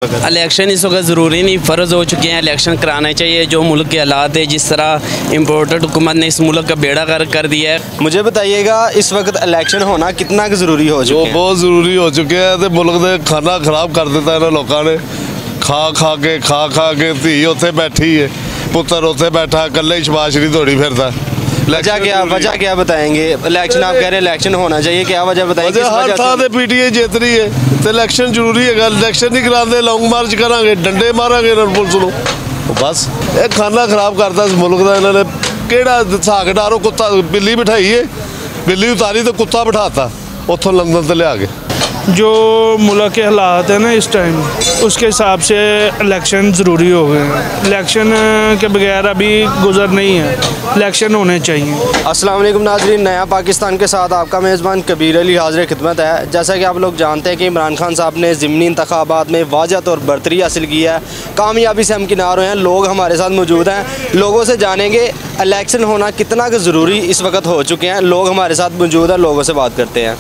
वक्त? इलेक्शन इस वक्त ज़रूरी नहीं, फ़र्ज़ हो चुके हैं, इलेक्शन कराने चाहिए। जो मुल्क के हालात है, जिस तरह इम्पोर्टेड हुकूमत ने इस मुल्क का बेड़ा गर्क कर दिया है। मुझे बताइएगा इस वक्त इलेक्शन होना कितना ज़रूरी हो चुका है? बहुत ज़रूरी हो चुके हैं। तो मुल्क ने खाना खराब कर दिता है लोगों ने, खा के धी उत्थे बैठी है, पुत्र उत्थे बैठा, कल्ले ही शबाश नहीं दौड़ी फिरता। वजह क्या बताएंगे? इलेक्शन आप कह रहे हैं इलेक्शन होना चाहिए, क्या वजह बताएंगे? हर थां ते पीटीआई जित रही है तो इलेक्शन जरूरी है। इलेक्शन नहीं कराते, लॉन्ग मार्च करांगे, डंडे मारांगे पुलिस नूं। बस ये खाना खराब करता इस मुल्क का। इन्होंने केड़ा साग डारो, कुत्ता बिल्ली बिठाई है, बिल्ली उतारी तो कुत्ता बिठाता उतों लंदन से लिया के। जो मुल्क के हालात है ना इस टाइम, उसके हिसाब से इलेक्शन ज़रूरी हो गए हैं। इलेक्शन के बगैर अभी गुजर नहीं है, इलेक्शन होने चाहिए। अस्सलाम वालेकुम नाज़रीन, नया पाकिस्तान के साथ आपका मेज़बान कबीर अली हाज़िर खिदमत है। जैसा कि आप लोग जानते हैं कि इमरान खान साहब ने ज़िमनी इंतखाबात में वाज़ह तौर बरतरी हासिल की है, कामयाबी से हमकिनार हुए हैं। लोग हमारे साथ मौजूद हैं, लोगों से जानेंगे इलेक्शन होना कितना ज़रूरी इस वक्त हो चुके हैं। लोग हमारे साथ मौजूद हैं, लोगों से बात करते हैं।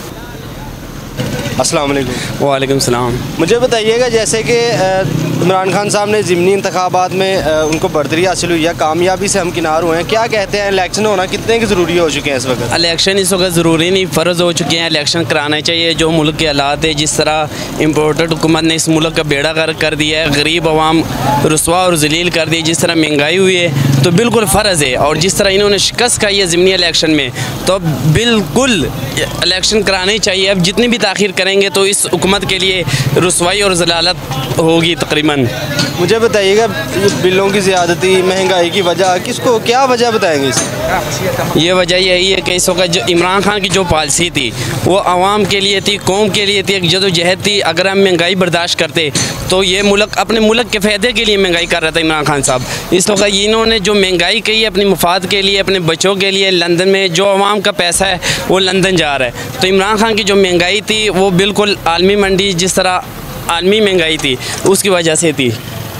अस्सलाम वालेकुम। वालेकुम सलाम। मुझे बताइएगा, जैसे कि इमरान खान साहब ने ज़िमनी इंतखाबात में उनको बरतरी हासिल हुई है, कामयाबी से हमकिनार हुए हैं, क्या कहते हैं इलेक्शन होना कितने के ज़रूरी हो चुके हैं इस वक्त? इलेक्शन इस वक्त ज़रूरी नहीं, फ़र्ज़ हो चुके हैं, इलेक्शन कराने चाहिए। जो मुल्क के हालात है, जिस तरह इम्पोर्टेड हुकूमत ने इस मुल्क का बेड़ा गर्क कर दिया है, गरीब अवाम रुसवा और जलील कर दी, जिस तरह महंगाई हुई है, तो बिल्कुल फ़र्ज़ है। और जिस तरह इन्होंने शिकस्त खाई है ज़िमनी इलेक्शन में, तो बिल्कुल इलेक्शन कराने चाहिए। अब जितनी भी ताख़ीर करेंगे तो इस हुकूमत के लिए रुसवाई और जलालत होगी तकरीबन। मुझे बताइएगा, बिलों की ज़्यादती, महंगाई की वजह किसको, क्या वजह बताएंगे इसकी? ये वजह यही है कि इस वक्त जो इमरान खान की जो पॉलिसी थी वो आवाम के लिए थी, कौम के लिए थी, एक जदोजहद थी। अगर हम महंगाई बर्दाश्त करते तो ये मुल्क अपने मुल्क के फ़ायदे के लिए महंगाई कर रहा था इमरान खान साहब। इस वक्त इन्होंने जो महंगाई की है अपने मुफाद के लिए, अपने बच्चों के लिए, लंदन में जो आवाम का पैसा है वो लंदन जा रहा है। तो इमरान खान की जो महंगाई थी वो बिल्कुल आलमी मंडी, जिस तरह आलमी महंगाई थी उसकी वजह से थी।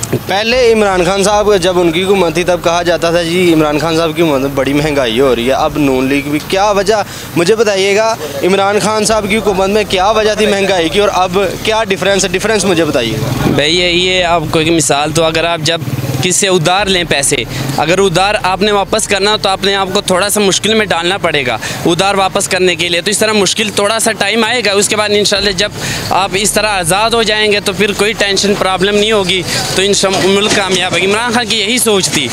पहले इमरान खान साहब जब उनकी हुकूमत थी तब कहा जाता था जी इमरान खान साहब की हुकूमत बड़ी महंगाई हो रही है। अब नून लीग भी, क्या वजह मुझे बताइएगा, इमरान खान साहब की हुकूमत में क्या वजह थी महंगाई की और अब क्या डिफरेंस मुझे बताइएगा। भाई ये आपको एक मिसाल, तो अगर आप जब किससे उधार लें पैसे, अगर उधार आपने वापस करना हो तो आपने आपको थोड़ा सा मुश्किल में डालना पड़ेगा उधार वापस करने के लिए। तो इस तरह मुश्किल थोड़ा सा टाइम आएगा, उसके बाद इंशाल्लाह जब आप इस तरह आज़ाद हो जाएंगे तो फिर कोई टेंशन प्रॉब्लम नहीं होगी, तो मुल्क कामयाब है। इमरान खान की यही सोच थी,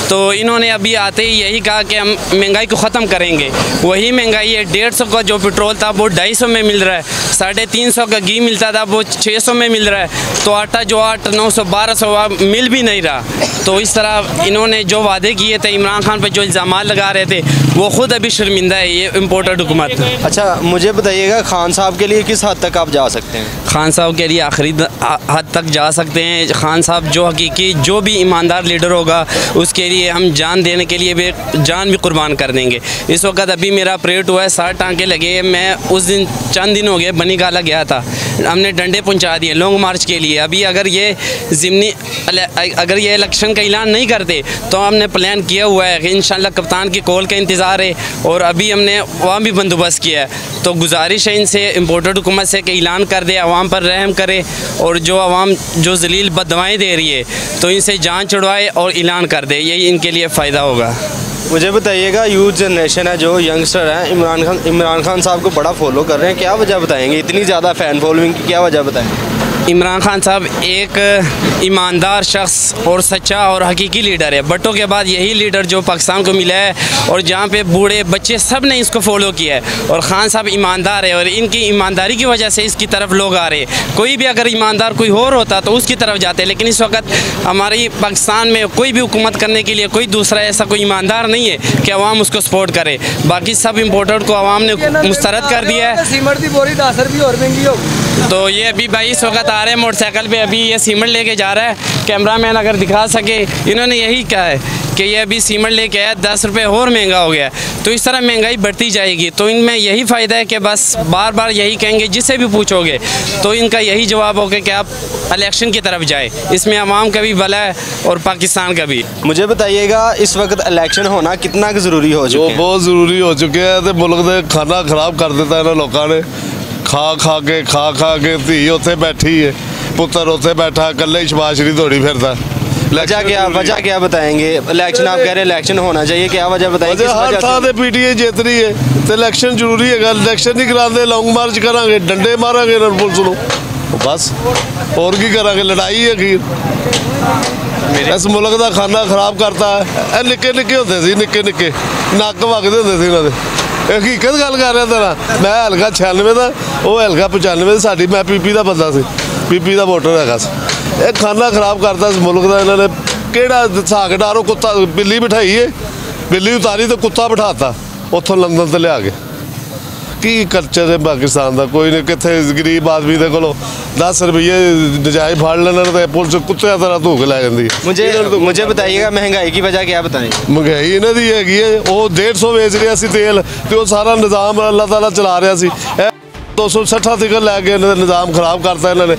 तो इन्होंने अभी आते ही यही कहा कि हम महंगाई को ख़त्म करेंगे। वही महंगाई है, 150 का जो पेट्रोल था वो 250 में मिल रहा है, 350 का घी मिलता था वो 600 में मिल रहा है, तो आटा जो 800, 900, 1200 मिल भी नहीं रहा। तो इस तरह इन्होंने जो वादे किए थे, इमरान खान पर जो इल्ज़ाम लगा रहे थे, वो ख़ुद अभी शर्मिंदा है ये इम्पोर्टेड हुकूमत। अच्छा मुझे बताइएगा, खान साहब के लिए किस हद तक आप जा सकते हैं? खान साहब के लिए आखिरी हद तक जा सकते हैं। खान साहब जो हकीकी, जो भी ईमानदार लीडर होगा उसके लिए हम जान देने के लिए भी जान भी कुर्बान कर देंगे। इस वक्त अभी मेरा ऑपरेट हुआ है, 60 टाँके लगे। मैं उस दिन चंद दिन हो गए बनी गाला गया था, हमने डंडे पहुंचा दिए लॉन्ग मार्च के लिए। अभी अगर ये इलेक्शन का ऐलान नहीं करते तो हमने प्लान किया हुआ है कि इंशाल्लाह कप्तान की कॉल का इंतज़ार है, और अभी हमने वहाँ भी बंदोबस्त किया है। तो गुजारिश है इनसे, इम्पोर्टेड हुकूमत से, कि ऐलान कर दे, आवाम पर रहम करे, और जो आवाम जो जलील बददुआएं दे रही है तो इनसे जान छुड़वाए और ऐलान कर दे, यही इनके लिए फ़ायदा होगा। मुझे बताइएगा, यूथ जनरेशन है, जो यंगस्टर हैं, इमरान खान साहब को बड़ा फॉलो कर रहे हैं, क्या वजह बताएंगे? इतनी ज़्यादा फ़ैन फॉलोइंग की क्या वजह बताएंगे? इमरान खान साहब एक ईमानदार शख्स और सच्चा और हकीकी लीडर है। भट्टो के बाद यही लीडर जो पाकिस्तान को मिला है, और जहाँ पे बूढ़े बच्चे सब ने इसको फॉलो किया है। और ख़ान साहब ईमानदार है, और इनकी ईमानदारी की वजह से इसकी तरफ लोग आ रहे हैं। कोई भी अगर ईमानदार कोई और होता तो उसकी तरफ जाते, लेकिन इस वक्त हमारी पाकिस्तान में कोई भी हुकूमत करने के लिए कोई दूसरा ऐसा कोई ईमानदार नहीं है कि अवाम उसको सपोर्ट करे। बाकी सब इम्पोर्टेड को अवाम ने मुस्तरद कर दिया है। तो ये अभी भाई इस वक्त आ रहे हैं मोटरसाइकिल पे, अभी ये सीमेंट लेके जा रहा है। कैमरामैन अगर दिखा सके, इन्होंने यही कहा है कि ये अभी सीमेंट लेके आया, 10 रुपये और महंगा हो गया है। तो इस तरह महंगाई बढ़ती जाएगी, तो इनमें यही फ़ायदा है कि बस बार बार यही कहेंगे, जिससे भी पूछोगे तो इनका यही जवाब होगा कि आप इलेक्शन की तरफ जाए, इसमें आवाम का भी भला है और पाकिस्तान का भी। मुझे बताइएगा, इस वक्त इलेक्शन होना कितना ज़रूरी हो चुका है? बहुत ज़रूरी हो चुके हैं। तो मुल्क ने खाना खराब कर दिता है लोगों ने, खा के धी उत्थे बैठी है, पुत्र उत्थे बैठा कल्ले ही शबाशरी दौड़ी फिरदा। वजह क्या बताएंगे? इलेक्शन आप कह रहे हैं इलेक्शन होना चाहिए, क्या वजह बताएंगे? हर थां ते पीटीआई जित रही है तो इलेक्शन जरूरी है। इलेक्शन नहीं कराते लॉन्ग मार्च करांगे, डंडे मारांगे पुलिस नूं, बस होर की करांगे? लड़ाई है अखीर। इस मुल्क का खाना खराब करता है। निक्के निक्के होंदे सी, निक्के निक्के नक्क वगदे होंदे सी इन्हां दे। हकीकत गल कर रहा तेरा, मैं हल्का 96 का, वो हल्का 95 साडी, मैं पीपी का बंदा सी, पीपी का वोटर है। ये खाना खराब करता इस मुल्क का। इन्होंने केड़ा साग डारो कुत्ता बिल्ली बिठाई है, बिल्ली उतारी तो कुत्ता बिठाता उतों लंदन से लिया के। की कल्चर है पाकिस्तान का? कोई नहीं, कितने गरीब आदमी के को 10 रुपये नजायज फड़ लेना तो पुलिस कुत्ते तरह धूक लै जाती है। मुझे बताइएगा महंगाई की वजह क्या बताएं? महंगाई इन्हों की हैगी है, वो 150 वेच रहा सी तेल, तो सारा निज़ाम अल्लाह ताला चला रहा सी। 260 तक लैके निज़ाम खराब करता इन्होंने।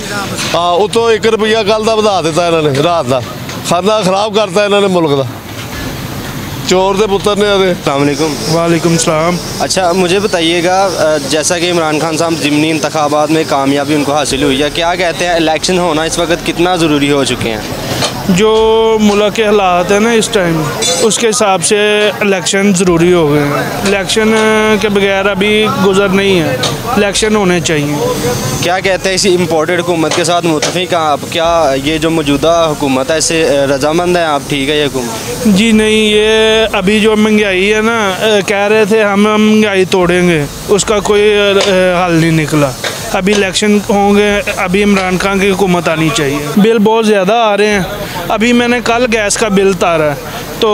हाँ, उतों 1 रुपया कल का बढ़ा दिता इन्होंने, रात का खाना खराब करता इन्होंने मुल्क का। चोर के पुत्र ने। अस्सलामुअलैकुम। वालेकुम सलाम। अच्छा, मुझे बताइएगा, जैसा कि इमरान खान साहब ज़िमनी इंतखाबात में कामयाबी उनको हासिल हुई है, क्या कहते हैं इलेक्शन होना इस वक्त कितना ज़रूरी हो चुके हैं? जो मुल्क के हालात है ना इस टाइम, उसके हिसाब से इलेक्शन ज़रूरी हो गए हैं। इलेक्शन के बगैर अभी गुजर नहीं है, इलेक्शन होने चाहिए। क्या कहते हैं इस इम्पोर्टेड हुकूमत के साथ मुतफिक आप? क्या ये जो मौजूदा हुकूमत है इससे रजामंद हैं आप? ठीक है ये हुकूमत? जी नहीं, ये अभी जो महंगाई है ना, कह रहे थे हम महंगाई तोड़ेंगे, उसका कोई हल नहीं निकला। अभी इलेक्शन होंगे, अभी इमरान खान की हुकूमत आनी चाहिए। बिल बहुत ज़्यादा आ रहे हैं। अभी मैंने कल गैस का बिल तारा है, तो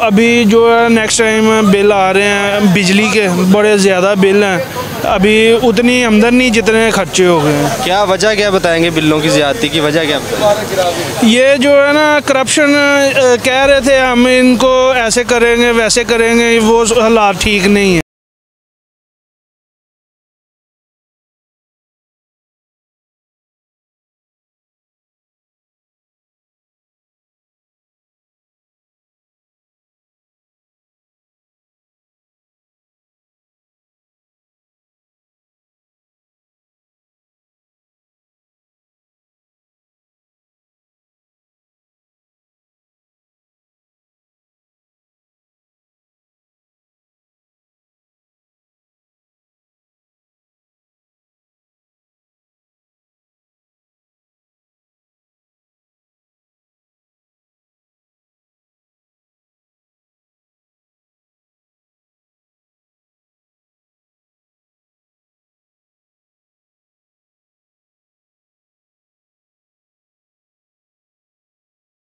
अभी जो है नेक्स्ट टाइम बिल आ रहे हैं बिजली के, बड़े ज़्यादा बिल हैं। अभी उतनी आमदनी नहीं जितने खर्चे हो गए हैं। क्या वजह क्या बताएंगे बिलों की ज़्यादती की वजह क्या बताएंगे? ये जो है ना करप्शन, कह रहे थे हम इनको ऐसे करेंगे वैसे करेंगे, वो हालात ठीक नहीं है।